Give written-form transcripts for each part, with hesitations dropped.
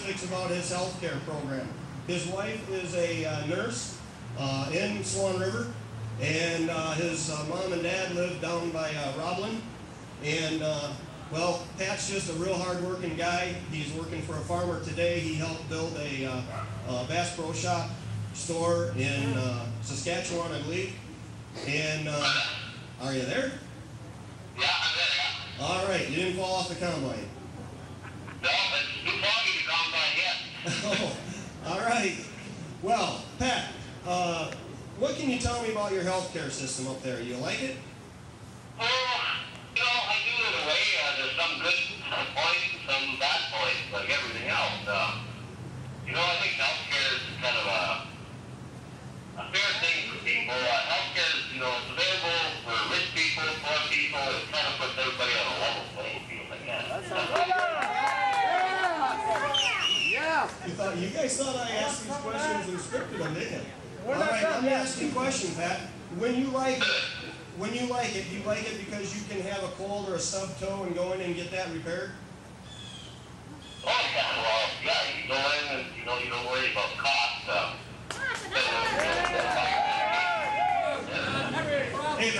specifics about his health care program. His wife is a nurse in Swan River, and his mom and dad live down by Roblin. And well, Pat's just a real hard-working guy. He's working for a farmer today. He helped build a Bass Pro Shop store in Saskatchewan, I believe. And are you there? Yeah, I'm there, yeah. All right, you didn't fall off the combine. No, it's too foggy to combine yet. Oh, all right. Well, Pat, what can you tell me about your healthcare system up there? You like it? I do in a way. There's some good points and some bad points, like everything else. I think healthcare is kind of a fair thing for people. Healthcare is, it's available for rich people, poor people. It kind of puts everybody on a level playing field, I guess. You guys thought I asked these questions and scripted them, didn't you? All right, let me ask you a question, Pat. When you like it, do you like it because you can have a cold or a stubbed toe and go in and get that repaired? Oh, yeah, well, yeah, you go in and, you don't worry about cost. Hey,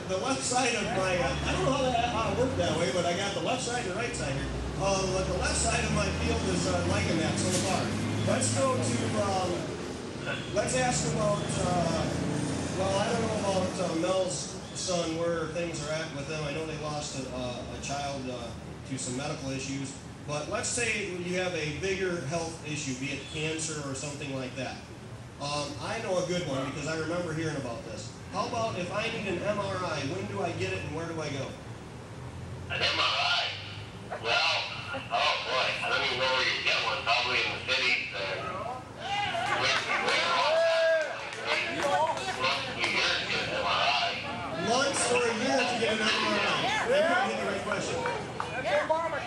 the left side of my, I don't know how it worked that way, but I got the left side and the right side here. The left side of my field is liking that so far. Let's go to, let's ask about, well, I don't know about Mel's son, where things are at with them. I know they lost a child to some medical issues, but let's say you have a bigger health issue, be it cancer or something like that. I know a good one because I remember hearing about this. How about if I need an MRI, when do I get it and where do I go? An MRI? Well, oh boy, I don't even know where you get one, probably in the cities. Months or a year to get an MRI? That might be the right question.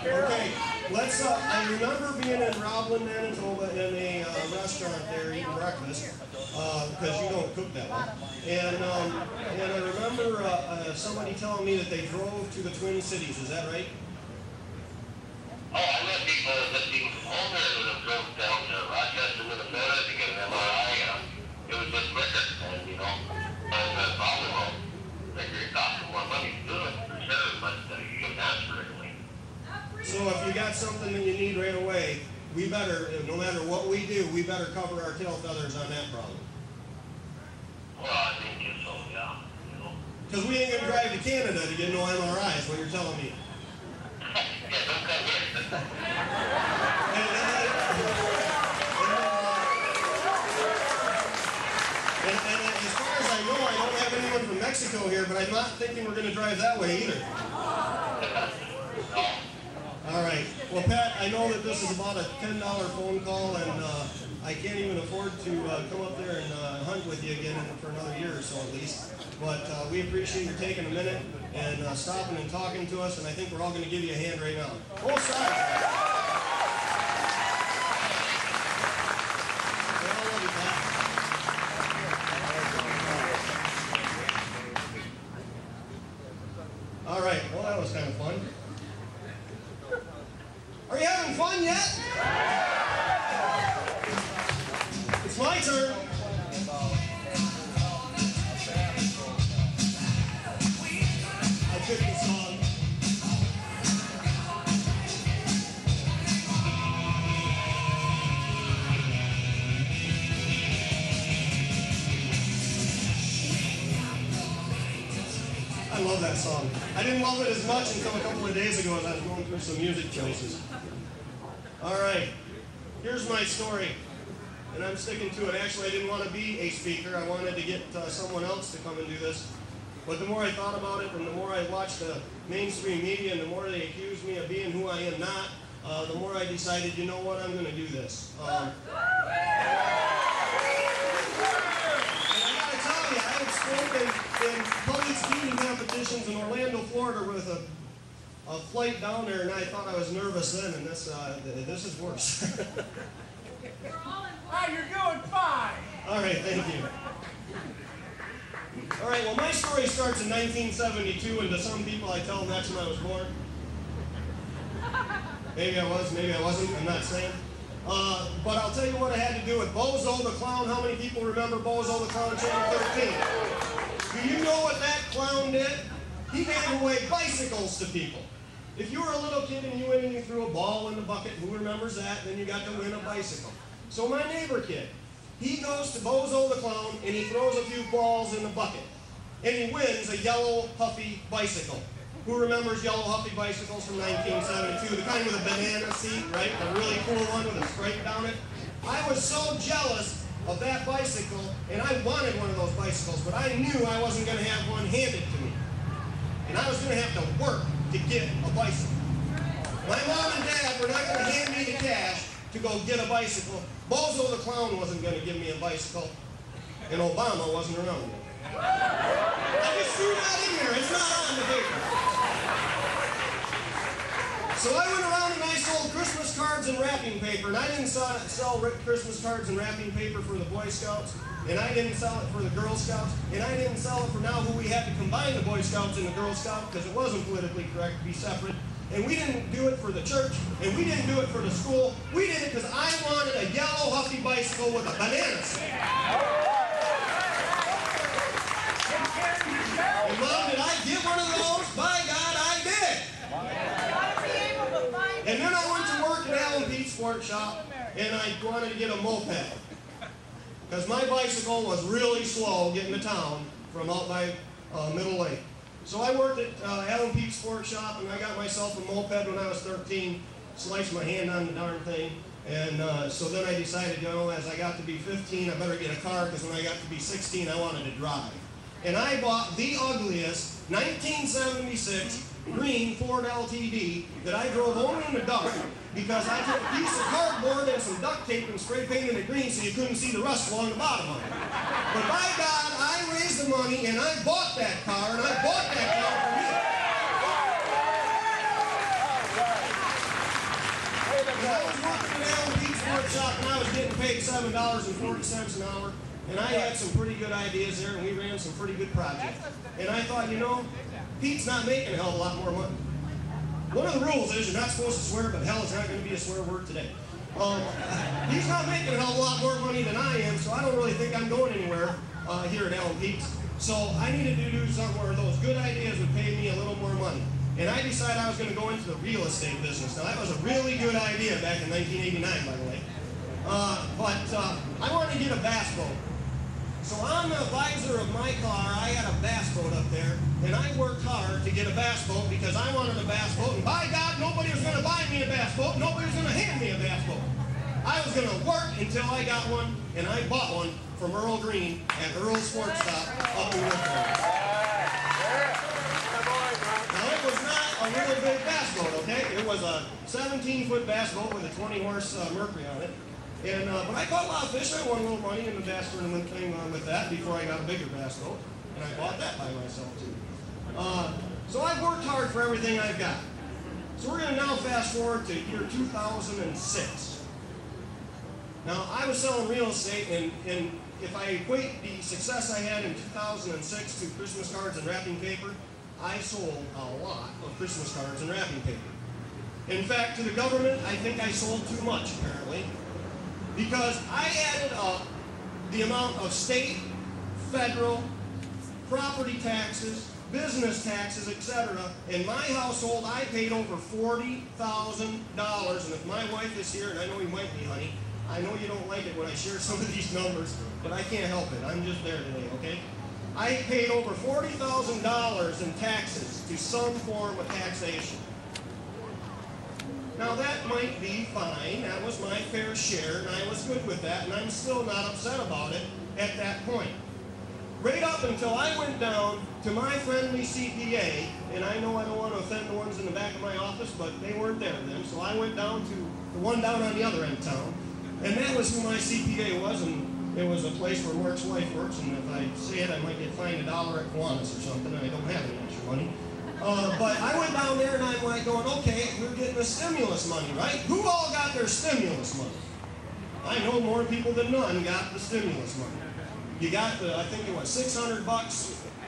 Okay, let's, I remember being in Roblin, Manitoba in a restaurant there eating breakfast, because you don't cook that well. And I remember somebody telling me that they drove to the Twin Cities, is that right? Oh, I met people that even older that have drove down to Rochester, Minnesota to get an MRI. It was just quicker, and and the problem was it cost more money to do it, for sure, but you can answer it. So if you got something that you need right away, we better, no matter what we do, we better cover our tail feathers on that problem. Well, I think so, yeah. Because we ain't going to drive to Canada to get no MRI, is what you're telling me. Yeah, don't come here. And as far as I know, I don't have anyone from Mexico here, but I'm not thinking we're going to drive that way either. All right. Well, Pat, I know that this is about a $10 phone call, and I can't even afford to come up there and hunt with you again for another year or so at least. But we appreciate you taking a minute and stopping and talking to us, and I think we're all going to give you a hand right now. Both sides. All right. Well, that was kind of fun. Are you having fun yet? It's my turn. I picked the song. I love that song. I didn't love it as much until a couple of days ago as I was going through some music choices. All right, here's my story, and I'm sticking to it. Actually, I didn't want to be a speaker. I wanted to get someone else to come and do this. But the more I thought about it, and the more I watched the mainstream media, and the more they accused me of being who I am not, the more I decided, you know what, I'm going to do this. And I got to tell you, I have spoken in public speaking competitions in Orlando, Florida with a flight down there, and I thought I was nervous then, and this is worse. Oh, you're doing fine. All right, thank you. All right, well, my story starts in 1972, and to some people I tell them that's when I was born. Maybe I was, maybe I wasn't, I'm not saying. But I'll tell you what I had to do with Bozo the Clown. How many people remember Bozo the Clown, Channel 13? Do you know what that clown did? He gave away bicycles to people. If you were a little kid and you went and you threw a ball in the bucket, who remembers that? Then you got to win a bicycle. So my neighbor kid, he goes to Bozo the Clown and he throws a few balls in the bucket. And he wins a yellow Huffy bicycle. Who remembers yellow Huffy bicycles from 1972? The kind with a banana seat, right? The really cool one with a stripe down it. I was so jealous of that bicycle, and I wanted one of those bicycles, but I knew I wasn't going to have one handed to me. And I was going to have to work to get a bicycle. My mom and dad were not going to hand me the cash to go get a bicycle. Bozo the Clown wasn't going to give me a bicycle, and Obama wasn't around me. I just threw that in there. It's not on the paper. So I went around and I sold Christmas cards and wrapping paper, and I didn't sell Christmas cards and wrapping paper for the Boy Scouts, and I didn't sell it for the Girl Scouts, and I didn't sell it for now who we had to combine the Boy Scouts and the Girl Scouts because it wasn't politically correct to be separate. And we didn't do it for the church, and we didn't do it for the school. We did it because I wanted a yellow Huffy bicycle with a banana seat. And Mom, did I get one of those? By God, I did. And then I went to work at Alan Pete's Sport Shop, and I wanted to get a moped. Because my bicycle was really slow getting to town from out by Middle Lake. So I worked at Alan Pete's Sport Shop, and I got myself a moped when I was 13, sliced my hand on the darn thing. And so then I decided, you know, as I got to be 15, I better get a car, because when I got to be 16, I wanted to drive. And I bought the ugliest 1976 green Ford LTD that I drove only in the dark because I took a piece of cardboard and some duct tape and spray painted it green so you couldn't see the rust along the bottom of it. But by God, I raised the money and I bought that car, and I bought that car for me. And I was working at Alan Pete's workshop and I was getting paid $7.40 an hour. And I had some pretty good ideas there, and we ran some pretty good projects. And I thought, you know, Pete's not making a hell of a lot more money. One of the rules is you're not supposed to swear, but hell, it's not going to be a swear word today. He's not making a hell of a lot more money than I am, so I don't really think I'm going anywhere here at Alan Pete's. So I needed to do something where those good ideas would pay me a little more money. And I decided I was going to go into the real estate business. Now, that was a really good idea back in 1989, by the way. I wanted to get a bass boat. So on the visor of my car, I had a bass boat up there, and I worked hard to get a bass boat because I wanted a bass boat, and by God, nobody was going to buy me a bass boat, nobody was going to hand me a bass boat. I was going to work until I got one, and I bought one from Earl Green at Earl's Sports Stop up in Woodford. Now, it was not a real big bass boat, okay? It was a 17-foot bass boat with a 20-horse Mercury on it. But I caught a lot of fish. I won a little money in the bass tournament thing with that before I got a bigger bass boat. And I bought that by myself, too. So I've worked hard for everything I've got. So we're going to now fast forward to year 2006. Now, I was selling real estate, and if I equate the success I had in 2006 to Christmas cards and wrapping paper, I sold a lot of Christmas cards and wrapping paper. In fact, to the government, I think I sold too much, apparently. Because I added up the amount of state, federal, property taxes, business taxes, etc. In my household, I paid over $40,000. And if my wife is here, and I know you might be, honey, I know you don't like it when I share some of these numbers, but I can't help it. I'm just there today, okay? I paid over $40,000 in taxes to some form of taxation. Now that might be fine, that was my fair share, and I was good with that, and I'm still not upset about it at that point. Right up until I went down to my friendly CPA, and I know I don't want to offend the ones in the back of my office, but they weren't there then, so I went down to the one down on the other end of town, and that was who my CPA was, and it was a place where Mark's wife works, and if I say it, I might get fined $1 at Kiwanis or something, and I don't have any extra money. But I went down there and I'm like going, okay, we're getting the stimulus money, right? Who all got their stimulus money? I know more people than none got the stimulus money. You got the, I think it was $600,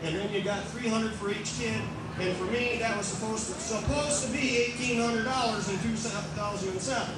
and then you got $300 for each kid, And for me, that was supposed to be $1,800 in 2007.